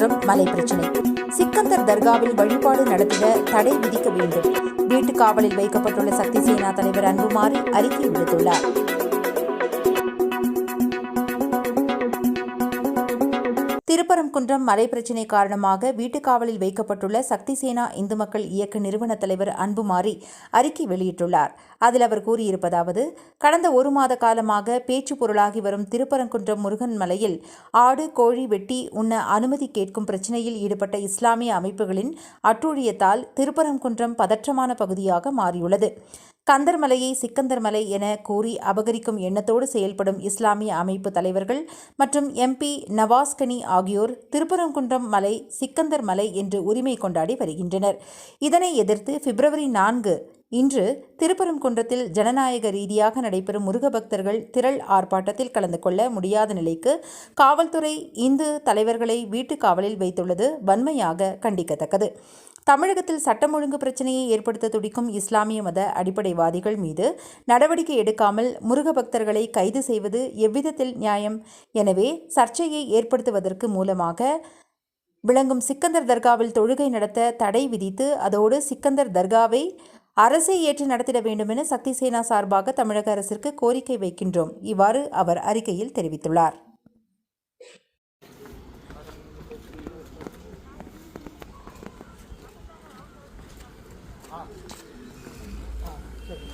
திருப்பரங்குன்றம் மலை பிரச்சினை. சிக்கந்தர் தர்காவில் வழிபாடு நடத்திட தடை விதிக்க வேண்டும். வீட்டு காவலில் வைக்கப்பட்டுள்ள சக்தி சேனா தலைவர் அன்புமாரி அறிக்கை விடுத்துள்ளார். திருப்பரங்குன்றம் மலை பிரச்சினை காரணமாக வீட்டுக் காவலில் வைக்கப்பட்டுள்ள சக்தி சேனா இந்து மக்கள் இயக்க நிறுவன தலைவர் அன்புமாரி அறிக்கை வெளியிட்டுள்ளார். அதில் அவர் கூறியிருப்பதாவது: கடந்த ஒரு மாத காலமாக பேச்சு பொருளாகி வரும் திருப்பரங்குன்றம் முருகன் மலையில் ஆடு கோழி வெட்டி உண்ண அனுமதி கேட்கும் பிரச்சினையில் ஈடுபட்ட இஸ்லாமிய அமைப்புகளின் அட்டூழியத்தால் திருப்பரங்குன்றம் பதற்றமான பகுதியாக மாறியுள்ளது. கந்தர் மலையை சிக்கந்தர் மலை என கூறி அபகரிக்கும் எண்ணத்தோடு செயல்படும் இஸ்லாமிய அமைப்பு தலைவர்கள் மற்றும் MP நவாஸ்கனி ஆகியோர் திருப்பரங்குன்றம் மலை சிக்கந்தர் மலை என்று உரிமை கொண்டாடி வருகின்றனர். இதனை எதிர்த்து February 4 இன்று திருப்பரங்குன்றத்தில் ஜனநாயக ரீதியாக நடைபெறும் முருக பக்தர்கள் திரள் ஆர்ப்பாட்டத்தில் கலந்து கொள்ள முடியாத நிலைக்கு காவல்துறை இந்து தலைவர்களை வீட்டு காவலில் வைத்துள்ளது வன்மையாக கண்டிக்கத்தக்கது. தமிழகத்தில் சட்டம் ஒழுங்கு பிரச்சினையை ஏற்படுத்த துடிக்கும் இஸ்லாமிய மத அடிப்படைவாதிகள் மீது நடவடிக்கை எடுக்காமல் முருக பக்தர்களை கைது செய்வது எவ்விதத்தில் நியாயம்? எனவே சர்ச்சையை ஏற்படுத்துவதற்கு மூலமாக விளங்கும் சிக்கந்தர் தர்காவில் தொழுகை நடத்த தடை விதித்து அதோடு சிக்கந்தர் தர்காவை அரசே ஏற்று நடத்திட வேண்டும் என சக்தி சேனா சார்பாக தமிழக அரசிற்கு கோரிக்கை வைக்கின்றோம். இவ்வாறு அவர் அறிக்கையில் தெரிவித்துள்ளார். சரி.